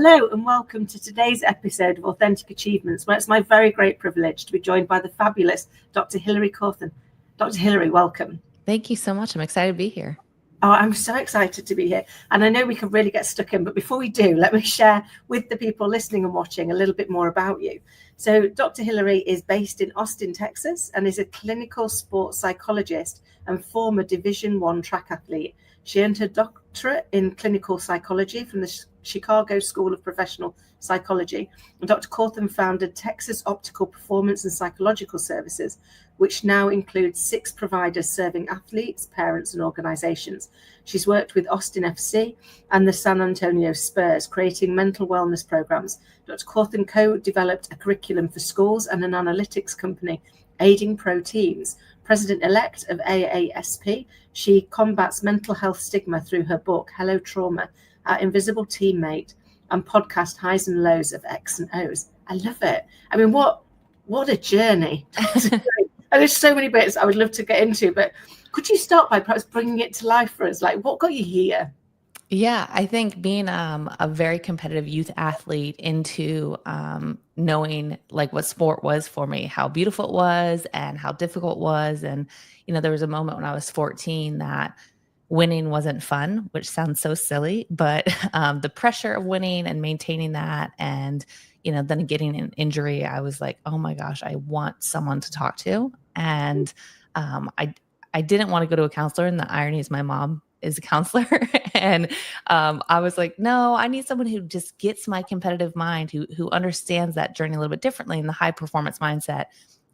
Hello and welcome to today's episode of Authentic Achievements, where it's my very great privilege to be joined by the fabulous Dr. Hilary Cauthen. Dr. Hilary, welcome. Thank you so much. I'm excited to be here. Oh, I'm so excited to be here. And I know we can really get stuck in, but before we do, let me share with the people listening and watching a little bit more about you. So Dr. Hilary is based in Austin, Texas, and is a clinical sports psychologist and former Division I track athlete. She earned her doctorate in clinical psychology from the Chicago School of Professional Psychology. And Dr. Cauthen founded Texas Optical Performance and Psychological Services, which now includes 6 providers serving athletes, parents, and organizations. She's worked with Austin FC and the San Antonio Spurs, creating mental wellness programs. Dr. Cauthen co-developed a curriculum for schools and an analytics company aiding pro teams. President-elect of AASP, she combats mental health stigma through her book, Hello Trauma, Our Invisible Teammate, and podcast Highs and Lows of X and O's. I love it. I mean, what a journey. And there's so many bits I would love to get into, but could you start by perhaps bringing it to life for us? Like, what got you here? Yeah, I think being a very competitive youth athlete into knowing like what sport was for me, how beautiful it was and how difficult it was. And, there was a moment when I was 14 that winning wasn't fun, which sounds so silly, but the pressure of winning and maintaining that and, then getting an injury, I was like, oh my gosh, I want someone to talk to. And I didn't want to go to a counselor. And the irony is my mom is a counselor. And I was like, no, I need someone who just gets my competitive mind, who understands that journey a little bit differently in the high performance mindset.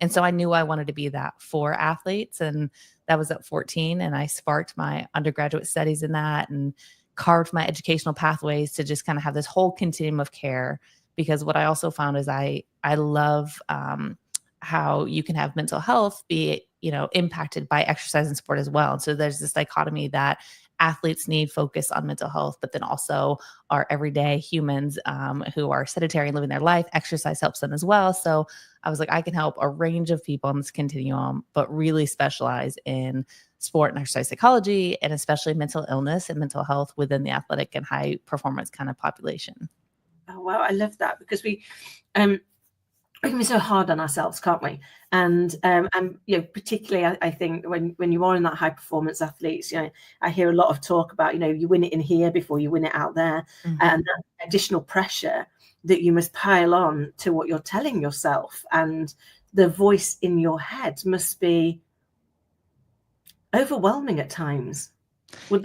And so I knew I wanted to be that for athletes. And that was at 14. And I sparked my undergraduate studies in that and carved my educational pathways to just kind of have this whole continuum of care. Because what I also found is I love how you can have mental health be, impacted by exercise and sport as well. And so there's this dichotomy that athletes need focus on mental health, but then also our everyday humans who are sedentary and living their life, exercise helps them as well. So I was like, I can help a range of people on this continuum, but really specialize in sport and exercise psychology, and especially mental illness and mental health within the athletic and high performance kind of population. Oh, wow. I love that, because we can be so hard on ourselves, can't we? And particularly I think when you are in that high performance athletes, I hear a lot of talk about, you win it in here before you win it out there. Mm-hmm. And that additional pressure that you must pile on to what you're telling yourself, and the voice in your head must be overwhelming at times. I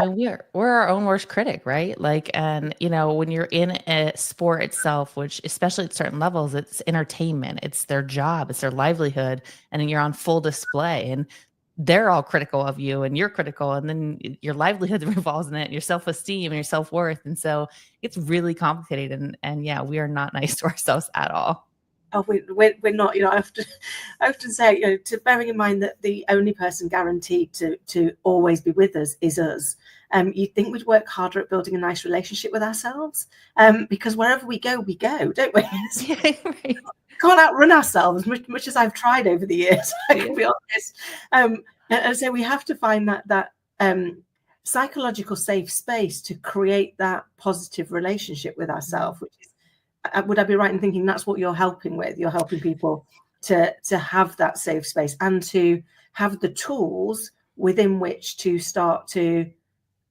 mean, we're our own worst critic, right? Like, and when you're in a sport itself, which especially at certain levels, it's entertainment, it's their job, it's their livelihood, and then you're on full display, and they're all critical of you, and you're critical, and then your livelihood revolves in it, your self-esteem and your self-worth, and so it's really complicated. And yeah, we are not nice to ourselves at all. Oh, we're not. I often say, to bearing in mind that the only person guaranteed to always be with us is us. You'd think we'd work harder at building a nice relationship with ourselves, because wherever we go, don't we? Right. Can't outrun ourselves, much as I've tried over the years. I can be honest. And so we have to find that psychological safe space to create that positive relationship with ourselves, which is. Would I be right in thinking that's what you're helping with? You're helping people to have that safe space and to have the tools within which to start to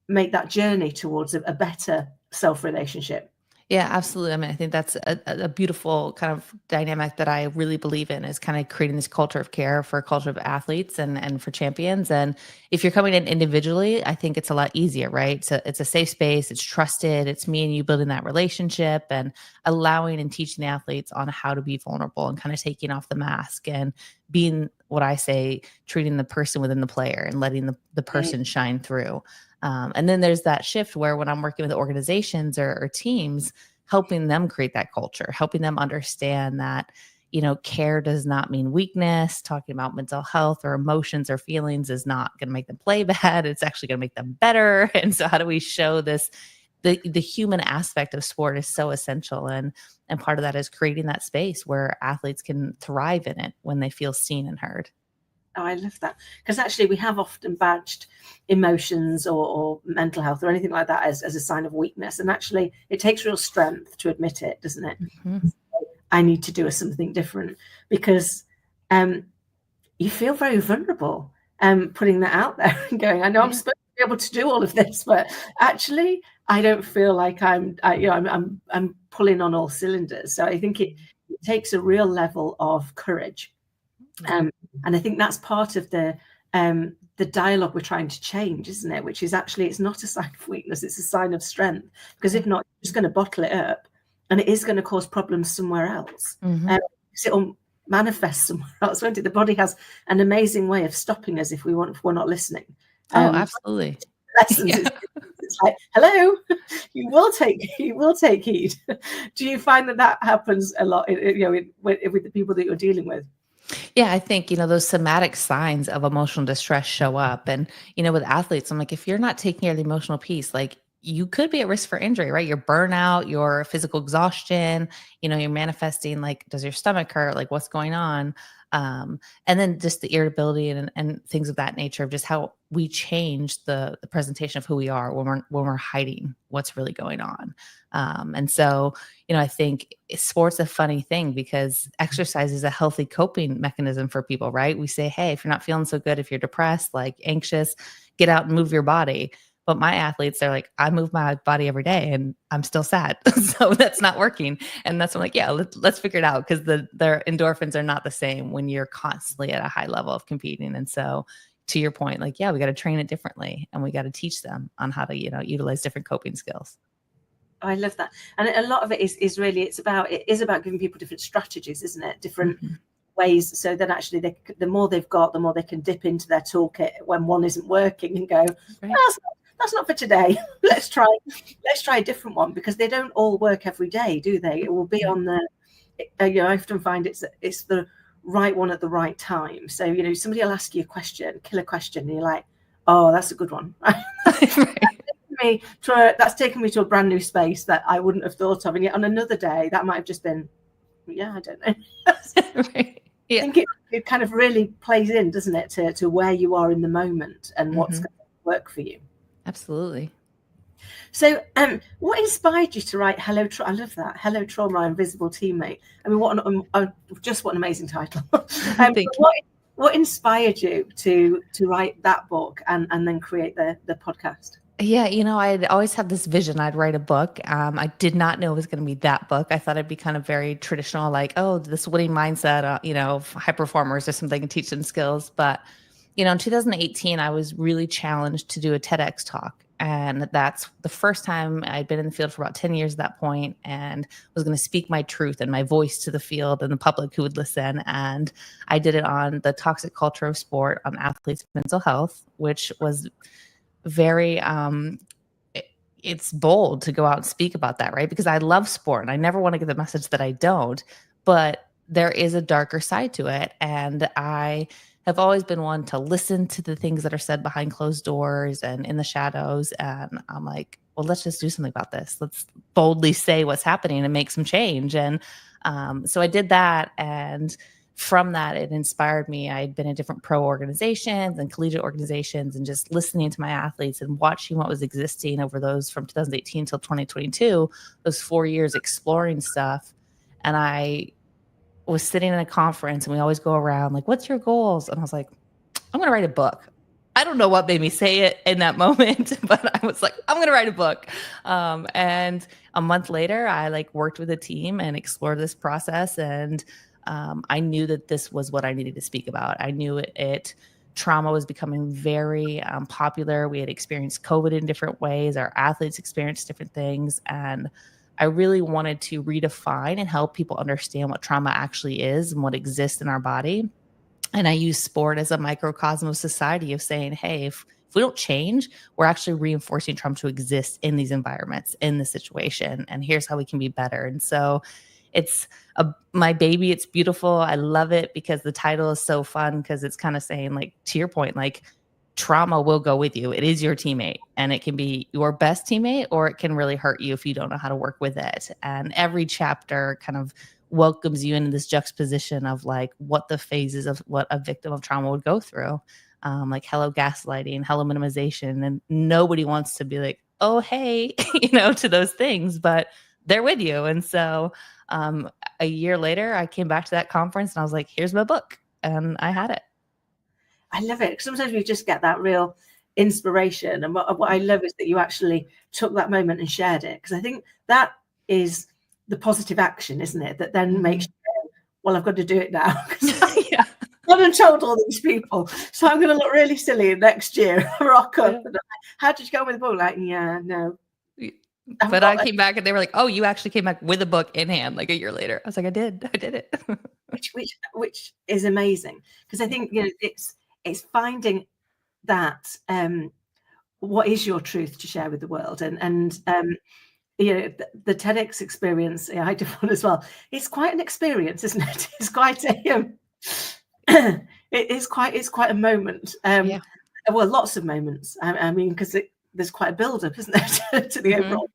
make that journey towards a better self-relationship. Yeah, absolutely. I mean, I think that's a beautiful kind of dynamic that I really believe in, is kind of creating this culture of care for a culture of athletes and for champions. And if you're coming in individually, I think it's a lot easier, right? So it's a safe space, it's trusted, it's me and you building that relationship and allowing and teaching the athletes on how to be vulnerable and kind of taking off the mask and being what I say, treating the person within the player and letting the person shine through. And then there's that shift where when I'm working with organizations or teams, helping them create that culture, helping them understand that, care does not mean weakness. Talking about mental health or emotions or feelings is not going to make them play bad. It's actually going to make them better. And so how do we show this? The human aspect of sport is so essential. And part of that is creating that space where athletes can thrive in it when they feel seen and heard. Oh, I love that. Because actually we have often badged emotions or mental health or anything like that as a sign of weakness. And actually it takes real strength to admit it, doesn't it? Mm-hmm. I need to do something different, because you feel very vulnerable putting that out there and going, I know I'm supposed to be able to do all of this, but actually I don't feel like I'm pulling on all cylinders. So I think it takes a real level of courage. And I think that's part of the dialogue we're trying to change, isn't it? Which is actually, it's not a sign of weakness, it's a sign of strength. Because if not, you're just going to bottle it up, and it is going to cause problems somewhere else. Because it'll manifest somewhere else, won't it? The body has an amazing way of stopping us if we're not listening. Oh, absolutely. Lessons. It's like, hello, you will take heed. Do you find that happens a lot, with the people that you're dealing with? Yeah, I think, those somatic signs of emotional distress show up. And, with athletes, I'm like, if you're not taking care of the emotional piece, like, you could be at risk for injury, right? Your burnout, your physical exhaustion, you're manifesting, like, does your stomach hurt? Like, what's going on? And then just the irritability and things of that nature, of just how we change the presentation of who we are when we're hiding what's really going on. And so, I think sport's a funny thing, because exercise is a healthy coping mechanism for people, right? We say, hey, if you're not feeling so good, if you're depressed, like anxious, get out and move your body. But my athletes, they're like, I move my body every day and I'm still sad. So that's not working. And that's when I'm like, yeah, let's figure it out, because their endorphins are not the same when you're constantly at a high level of competing. And so to your point, like, yeah, we got to train it differently, and we got to teach them on how to, utilize different coping skills. I love that. And a lot of it is really, it is about giving people different strategies, isn't it? Different ways, so that actually the more they've got, the more they can dip into their toolkit when one isn't working and go, that's not for today. Let's try a different one, because they don't all work every day, do they? It will be on the, I often find it's the right one at the right time. So, somebody will ask you a question, killer question, and you're like, oh, that's a good one. That's taken me to a brand new space that I wouldn't have thought of. And yet on another day, that might have just been, I don't know. Right. Yeah. I think it kind of really plays in, doesn't it, to where you are in the moment and what's going to work for you. Absolutely. So, what inspired you to write Hello Trauma? I love that. Hello Trauma, Invisible Teammate. I mean, what an amazing title. What inspired you to write that book and then create the podcast? Yeah, I'd always had this vision. I'd write a book. I did not know it was going to be that book. I thought it'd be kind of very traditional, like, oh, this winning mindset, high performers or something, and teach them skills. But, in 2018, I was really challenged to do a TEDx talk. And that's the first time I'd been in the field for about 10 years at that point, and was going to speak my truth and my voice to the field and the public who would listen. And I did it on the toxic culture of sport, on athletes' mental health, which was very it's bold to go out and speak about that, right? Because I love sport and I never want to give the message that I don't, but there is a darker side to it. And I have always been one to listen to the things that are said behind closed doors and in the shadows. And I'm like, well, let's just do something about this. Let's boldly say what's happening and make some change. And so I did that. And from that, it inspired me. I'd been in different pro organizations and collegiate organizations, and just listening to my athletes and watching what was existing over those from 2018 till 2022, those 4 years exploring stuff. And I was sitting in a conference, and we always go around like, what's your goals? And I was like, I'm going to write a book. I don't know what made me say it in that moment, but I was like, I'm going to write a book. And a month later, I worked with a team and explored this process. And I knew that this was what I needed to speak about. I knew trauma was becoming very popular. We had experienced COVID in different ways. Our athletes experienced different things. And I really wanted to redefine and help people understand what trauma actually is and what exists in our body. And I use sport as a microcosm of society, of saying, hey, if we don't change, we're actually reinforcing trauma to exist in these environments, in this situation. And here's how we can be better. And so it's my baby. It's beautiful. I love it because the title is so fun, because it's kind of saying, to your point, trauma will go with you. It is your teammate, and it can be your best teammate, or it can really hurt you if you don't know how to work with it. And every chapter kind of welcomes you into this juxtaposition of like what the phases of what a victim of trauma would go through. Like hello gaslighting, hello minimization. And nobody wants to be like, oh, hey, to those things, but they're with you. And so a year later, I came back to that conference and I was like, here's my book. And I had it. I love it. Sometimes we just get that real inspiration. And what I love is that you actually took that moment and shared it. Because I think that is the positive action, isn't it? That then makes you go, well, I've got to do it now. Yeah. I've not told all these people, so I'm going to look really silly next year. Rock up. Yeah. How did you go with the book? Like, yeah, no. But I came back and they were like, oh, you actually came back with a book in hand like a year later. I was like, I did it. which is amazing, because I think it's finding that what is your truth to share with the world, and the TEDx experience, I did one as well. It's quite an experience, isn't it? It's quite a it's quite a moment. Well, lots of moments. I mean, because there's quite a build-up, isn't there, to the overall.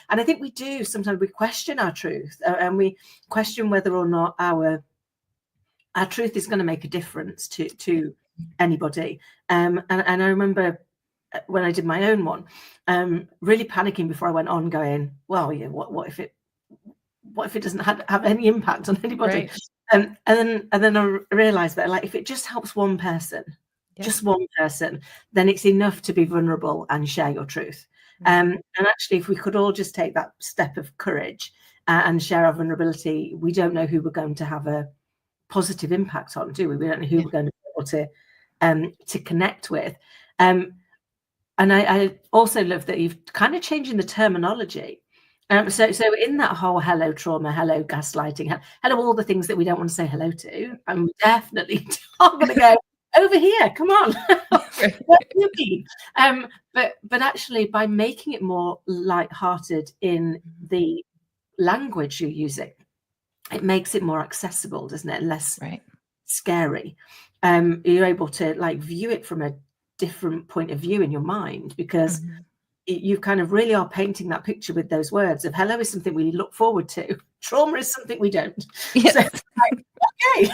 And I think we do sometimes, we question our truth, and we question whether or not our truth is going to make a difference to anybody. And I remember when I did my own one, really panicking before I went on, going, well, yeah, what if it doesn't have any impact on anybody? Right. And then I realized that, like, if it just helps one person, just one person, then it's enough to be vulnerable and share your truth. And actually, if we could all just take that step of courage and share our vulnerability, we don't know who we're going to have a positive impact on, do we? We don't know who we're going to be able to connect with. And I also love that you've kind of changing the terminology. So in that whole hello trauma, hello gaslighting, hello all the things that we don't want to say hello to, I'm definitely not going to go over here. Come on. What do you mean? But actually, by making it more lighthearted in the language you're using, it makes it more accessible, doesn't it? Less scary. You're able to like view it from a different point of view in your mind, because you kind of really are painting that picture with those words of hello is something we look forward to. Trauma is something we don't. Yes. So, okay,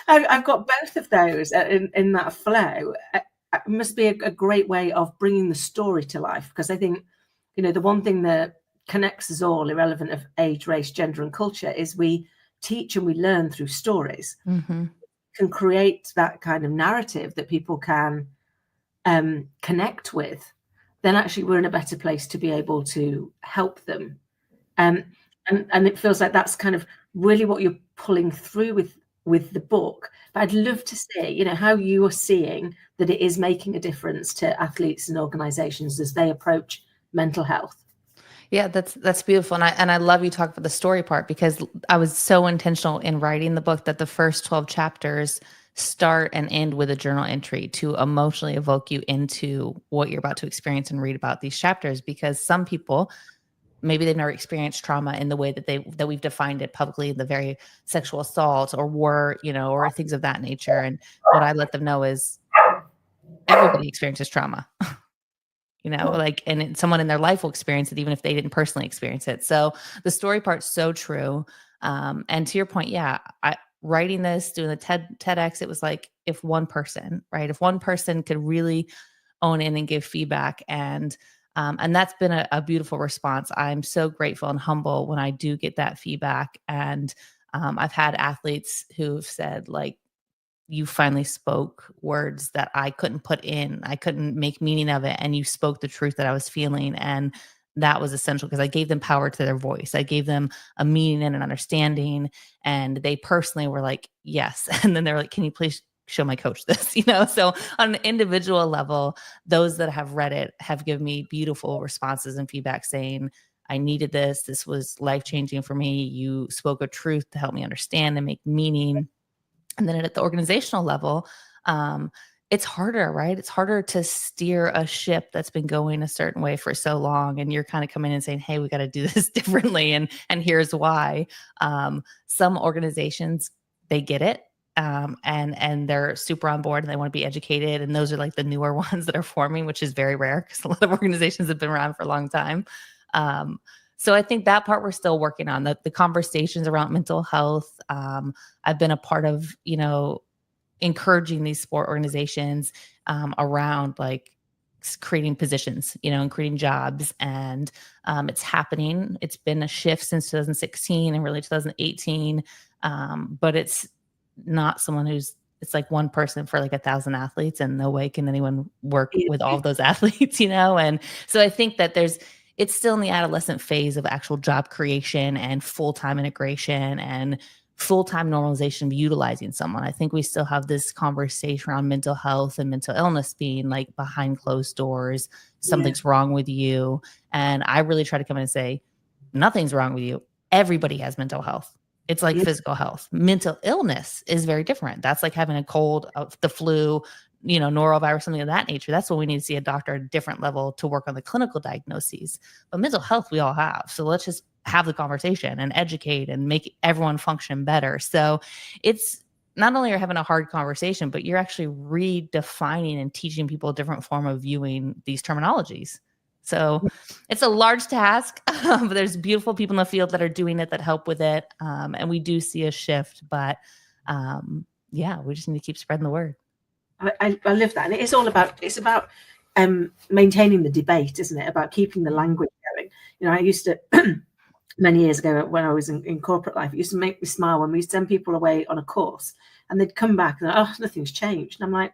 I've got both of those in that flow. It must be a great way of bringing the story to life, because I think, the one thing that connects us all, irrelevant of age, race, gender, and culture, is we teach and we learn through stories. Can create that kind of narrative that people can connect with, then actually we're in a better place to be able to help them. And it feels like that's kind of really what you're pulling through with the book. But I'd love to see, how you are seeing that it is making a difference to athletes and organizations as they approach mental health. Yeah, that's beautiful. And I love you talk about the story part, because I was so intentional in writing the book that the first 12 chapters start and end with a journal entry to emotionally evoke you into what you're about to experience and read about these chapters. Because some people, maybe they've never experienced trauma in the way that we've defined it publicly, the very sexual assault or war, or things of that nature. And what I let them know is everybody experiences trauma. And someone in their life will experience it, even if they didn't personally experience it. So the story part's so true. And to your point, writing this, doing the TEDx, it was like, if one person could really own in and give feedback, and that's been a beautiful response. I'm so grateful and humble when I do get that feedback. And I've had athletes who've said, like, you finally spoke words that I couldn't put in. I couldn't make meaning of it. And you spoke the truth that I was feeling. And that was essential, because I gave them power to their voice. I gave them a meaning and an understanding. And they personally were like, yes. And then they're like, can you please show my coach this? So on an individual level, those that have read it have given me beautiful responses and feedback saying, I needed this. This was life-changing for me. You spoke a truth to help me understand and make meaning. And then at the organizational level, it's harder, right? It's harder to steer a ship that's been going a certain way for so long. And you're kind of coming in and saying, hey, we got to do this differently. And here's why. Some organizations, they get it. And they're super on board and they want to be educated. And those are like the newer ones that are forming, which is very rare, because a lot of organizations have been around for a long time. So I think that part we're still working on, the conversations around mental health. I've been a part of, encouraging these sport organizations around like creating positions, and creating jobs. And it's happening. It's been a shift since 2016 and really 2018. But it's not someone it's like one person for like 1,000 athletes, and no way can anyone work with all of those athletes, And so I think that it's still in the adolescent phase of actual job creation and full-time integration and full-time normalization of utilizing someone. I think we still have this conversation around mental health and mental illness being like behind closed doors, something's wrong with you. And I really try to come in and say, nothing's wrong with you. Everybody has mental health. It's like physical health. Mental illness is very different. That's like having a cold, the flu, norovirus, something of that nature. That's when we need to see a doctor at a different level to work on the clinical diagnoses. But mental health, we all have. So let's just have the conversation and educate and make everyone function better. So it's not only are having a hard conversation, but you're actually redefining and teaching people a different form of viewing these terminologies. So it's a large task, but there's beautiful people in the field that are doing it, that help with it. And we do see a shift, but we just need to keep spreading the word. I love that. And it's about maintaining the debate, isn't it? About keeping the language going. I used to, many years ago when I was in corporate life, it used to make me smile when we used to send people away on a course and they'd come back and, nothing's changed. And I'm like,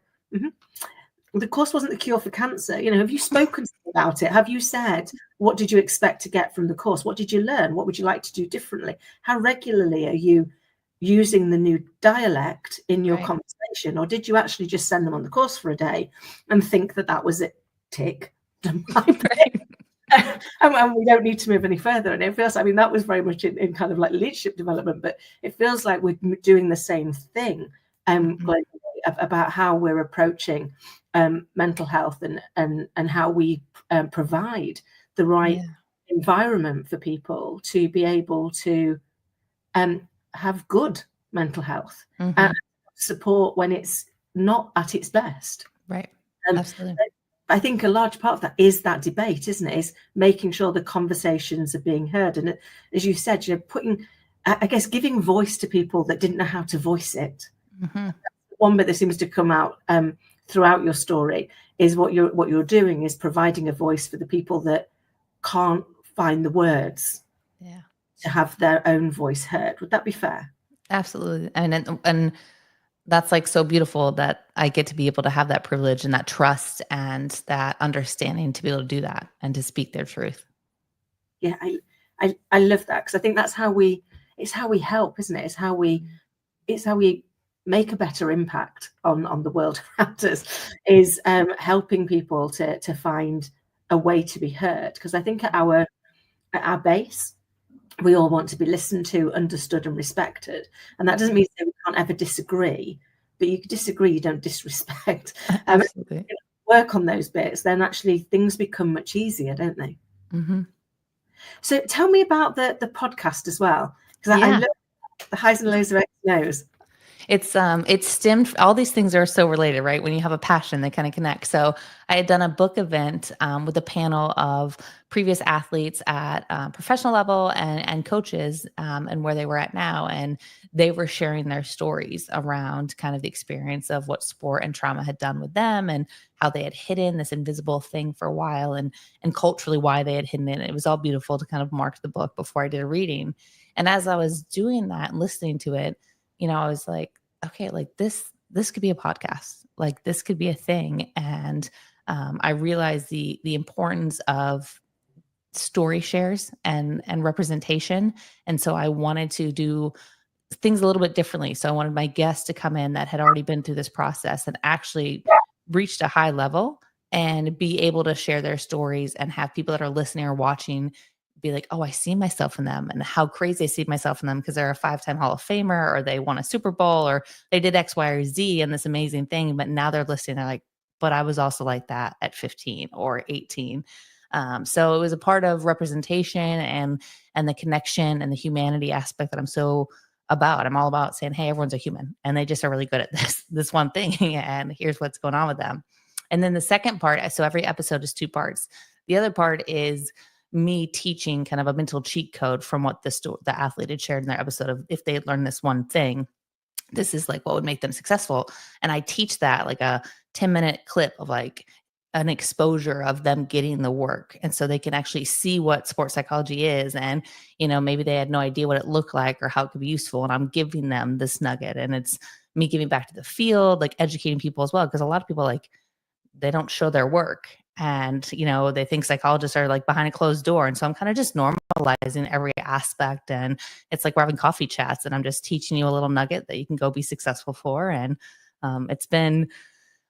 the course wasn't the cure for cancer. Have you spoken about it? Have you said, what did you expect to get from the course? What did you learn? What would you like to do differently? How regularly are you using the new dialect in your conversation? Or did you actually just send them on the course for a day and think that was it? Tick. And we don't need to move any further. And it feels, that was very much in kind of like leadership development, but it feels like we're doing the same thing globally about how we're approaching mental health and how we provide the right environment for people to be able to have good mental health and support when it's not at its best. Right. Absolutely. I think a large part of that is that debate, isn't it? Is making sure the conversations are being heard. And as you said, giving voice to people that didn't know how to voice it. One bit that seems to come out throughout your story is what you're doing is providing a voice for the people that can't find the words to have their own voice heard. Would that be fair? Absolutely. And that's like so beautiful that I get to be able to have that privilege and that trust and that understanding to be able to do that and to speak their truth. Yeah, I love that, because I think it's how we help, isn't it? It's how we make a better impact on the world around us, is helping people to find a way to be heard. Because I think at our base, we all want to be listened to, understood, and respected. And that doesn't mean that we can't ever disagree, but you disagree, you don't disrespect. Absolutely. Work on those bits, then actually things become much easier, don't they? So tell me about the podcast as well, because I love the highs and lows of X Knows. It's stemmed, all these things are so related, right? When you have a passion, they kind of connect. So I had done a book event with a panel of previous athletes at professional level and coaches and where they were at now. And they were sharing their stories around kind of the experience of what sport and trauma had done with them and how they had hidden this invisible thing for a while and culturally why they had hidden it. It was all beautiful to kind of mark the book before I did a reading. And as I was doing that and listening to it, I was like, okay, like this could be a podcast, like this could be a thing. And I realized the importance of story shares and representation. And so I wanted to do things a little bit differently. So I wanted my guests to come in that had already been through this process and actually reached a high level and be able to share their stories and have people that are listening or watching be like, oh, I see myself in them, and how crazy I see myself in them because they're a 5-time Hall of Famer, or they won a Super Bowl, or they did X, Y, or Z and this amazing thing. But now they're listening. They're like, but I was also like that at 15 or 18. So it was a part of representation and the connection and the humanity aspect that I'm so about. I'm all about saying, hey, everyone's a human and they just are really good at this one thing. And here's what's going on with them. And then the second part, so every episode is 2 parts. The other part is me teaching kind of a mental cheat code from what the athlete had shared in their episode of, if they had learned this one thing, this is like what would make them successful. And I teach that like a 10-minute clip of like an exposure of them getting the work. And so they can actually see what sports psychology is. And, maybe they had no idea what it looked like or how it could be useful. And I'm giving them this nugget, and it's me giving back to the field, like educating people as well. Cause a lot of people like, they don't show their work, and, they think psychologists are like behind a closed door. And so I'm kind of just normalizing every aspect. And it's like we're having coffee chats, and I'm just teaching you a little nugget that you can go be successful for. And it's been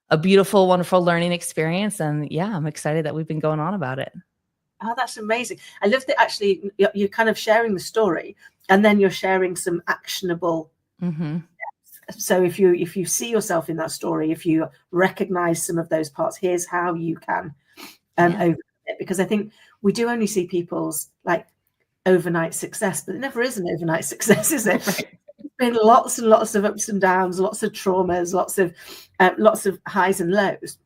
a beautiful, wonderful learning experience. And yeah, I'm excited that we've been going on about it. Oh, that's amazing. I love that actually you're kind of sharing the story, and then you're sharing some actionable. Mm-hmm. So if you see yourself in that story, if you recognize some of those parts, here's how you can overcome it. Because I think we do only see people's like overnight success, but it never is an overnight success, is it? Right. There's been lots and lots of ups and downs, lots of traumas, lots of highs and lows.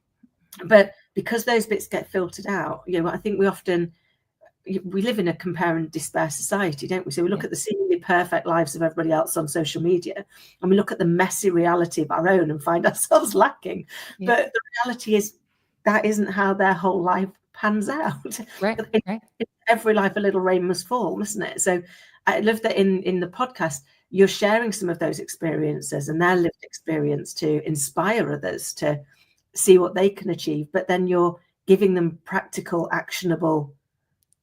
But because those bits get filtered out, I think we live in a compare and despair society, don't we? So we look at the seemingly perfect lives of everybody else on social media, and we look at the messy reality of our own and find ourselves lacking. Yeah. But the reality is that isn't how their whole life pans out. Right. In every life, a little rain must fall, mustn't it? So I love that in the podcast, you're sharing some of those experiences and their lived experience to inspire others to see what they can achieve. But then you're giving them practical, actionable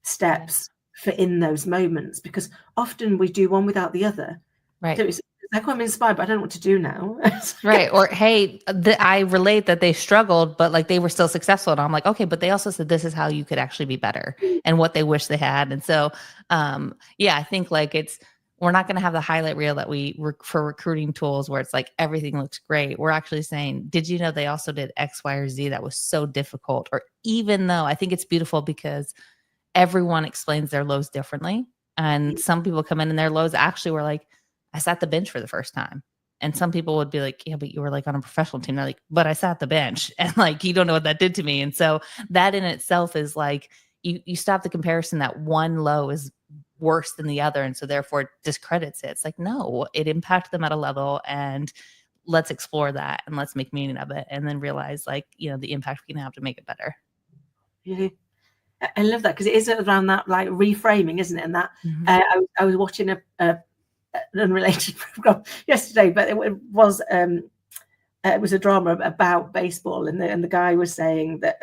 steps for in those moments, because often we do one without the other. Right. So it's like, I'm inspired, but I don't know what to do now. Right. Or, hey, I relate that they struggled, but like they were still successful. And I'm like, okay, but they also said this is how you could actually be better and what they wish they had. And so, I think like we're not going to have the highlight reel that for recruiting tools where it's like everything looks great. We're actually saying, did you know they also did X, Y, or Z that was so difficult? Or even though I think it's beautiful because everyone explains their lows differently. And some people come in and their lows actually were like, I sat the bench for the first time. And some people would be like, yeah, but you were like on a professional team. They're like, but I sat the bench, and like, you don't know what that did to me. And so that in itself is like, you stop the comparison that one low is worse than the other. And so therefore it discredits it. It's like, no, it impacted them at a level, and let's explore that and let's make meaning of it. And then realize like, the impact we can have to make it better. Yeah. I love that, because it is around that like reframing, isn't it? And that I was watching an unrelated program yesterday, but it was a drama about baseball, and the guy was saying that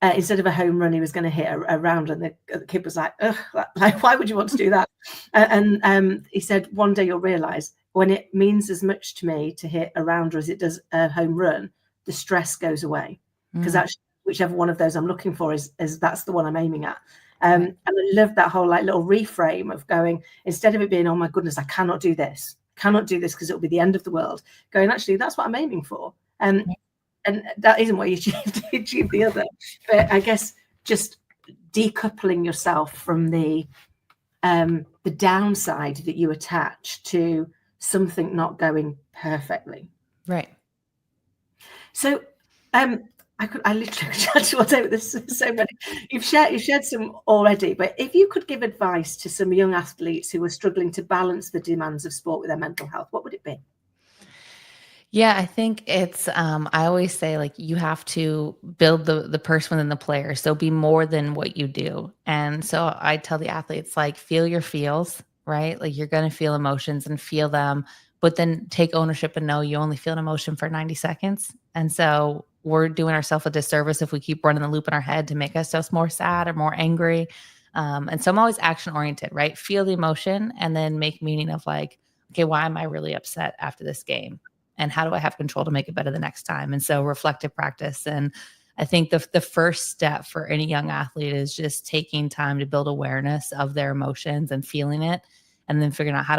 instead of a home run, he was going to hit a round, and the kid was like, ugh, like, why would you want to do that? And he said, one day you'll realize when it means as much to me to hit a rounder as it does a home run, the stress goes away, because actually whichever one of those I'm looking for is that's the one I'm aiming at. And I love that whole like little reframe of going, instead of it being, oh my goodness, I cannot do this because it'll be the end of the world, going, actually, that's what I'm aiming for. And that isn't what you achieve the other. But I guess just decoupling yourself from the downside that you attach to something not going perfectly. Right. So I literally chat to all day with this. So many. You've shared some already, but if you could give advice to some young athletes who are struggling to balance the demands of sport with their mental health, what would it be? Yeah, I think it's, I always say like, you have to build the person within the player. So be more than what you do. And so I tell the athletes, like, feel your feels, right? Like, you're going to feel emotions and feel them, but then take ownership and know you only feel an emotion for 90 seconds. And so we're doing ourselves a disservice if we keep running the loop in our head to make us just more sad or more angry. And so I'm always action oriented, right? Feel the emotion and then make meaning of like, okay, why am I really upset after this game? And how do I have control to make it better the next time? And so reflective practice. And I think the first step for any young athlete is just taking time to build awareness of their emotions and feeling it, and then figuring out how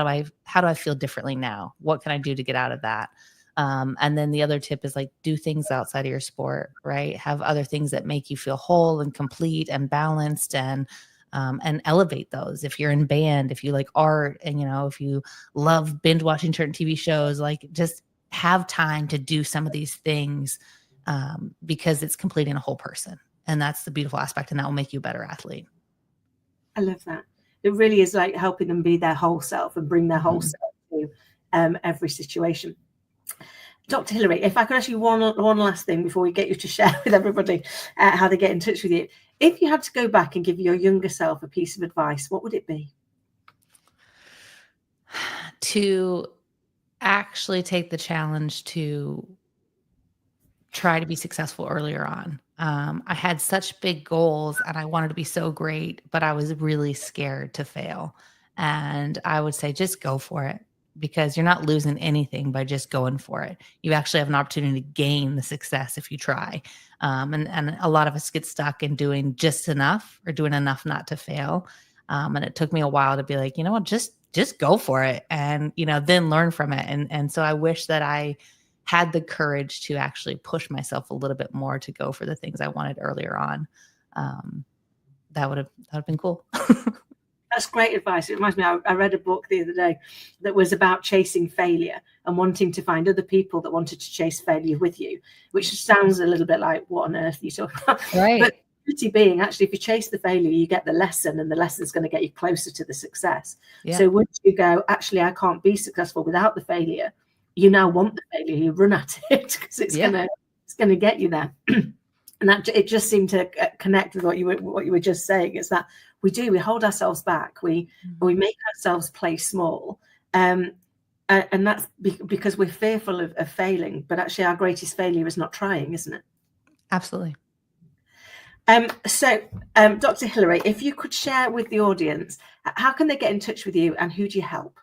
do I feel differently now? What can I do to get out of that? And then the other tip is like, do things outside of your sport, right? Have other things that make you feel whole and complete and balanced, and elevate those. If you're in band, if you like art, and, if you love binge watching certain TV shows, like, just have time to do some of these things, because it's completing a whole person. And that's the beautiful aspect, and that will make you a better athlete. I love that. It really is like helping them be their whole self and bring their whole self to every situation. Dr. Hilary, if I could ask you one last thing before we get you to share with everybody how they get in touch with you. If you had to go back and give your younger self a piece of advice, what would it be? To actually take the challenge to try to be successful earlier on. I had such big goals and I wanted to be so great, but I was really scared to fail. And I would say, just go for it, because you're not losing anything by just going for it. You actually have an opportunity to gain the success if you try. And a lot of us get stuck in doing just enough or doing enough not to fail. And it took me a while to be like, you know what, just go for it, and, then learn from it. And so I wish that I had the courage to actually push myself a little bit more to go for the things I wanted earlier on. That would have been cool. That's great advice. It reminds me, I read a book the other day that was about chasing failure and wanting to find other people that wanted to chase failure with you, which sounds a little bit like, what on earth are you talking about? Right. But beauty being, actually, if you chase the failure, you get the lesson, and the lesson is going to get you closer to the success. Yeah. So once you go, actually, I can't be successful without the failure, you now want the failure, you run at it because it's gonna get you there. And that it just seemed to connect with what you were just saying, is that we hold ourselves back, we make ourselves play small, and that's because we're fearful of failing. But actually, our greatest failure is not trying, isn't it? Absolutely. So, Dr. Hilary, if you could share with the audience, how can they get in touch with you, and who do you help?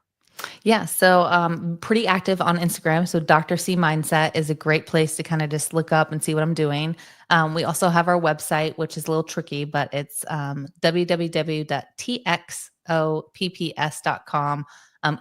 Yeah. So pretty active on Instagram. So Dr. C Mindset is a great place to kind of just look up and see what I'm doing. We also have our website, which is a little tricky, but it's www.TXOPPS.com.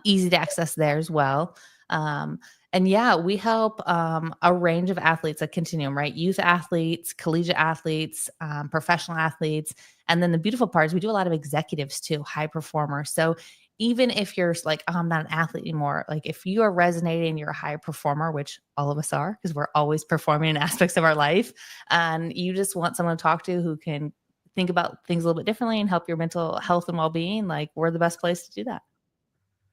Easy to access there as well. And yeah, we help a range of athletes, a continuum, right? Youth athletes, collegiate athletes, professional athletes. And then the beautiful part is we do a lot of executives too, high performers. So even if you're like, oh, I'm not an athlete anymore, like if you are resonating, you're a high performer, which all of us are, because we're always performing in aspects of our life, and you just want someone to talk to who can think about things a little bit differently and help your mental health and well-being, like we're the best place to do that.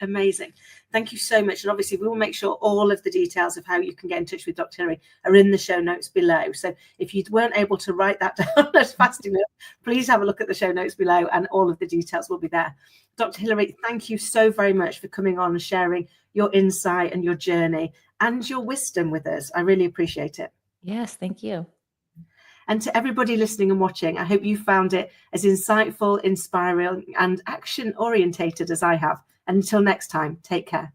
Amazing. Thank you so much. And obviously we will make sure all of the details of how you can get in touch with Dr. Hilary are in the show notes below. So if you weren't able to write that down as fast enough, please have a look at the show notes below, and all of the details will be there. Dr. Hilary, thank you so very much for coming on and sharing your insight and your journey and your wisdom with us. I really appreciate it. Yes, thank you. And to everybody listening and watching, I hope you found it as insightful, inspiring, and action-orientated as I have. And until next time, take care.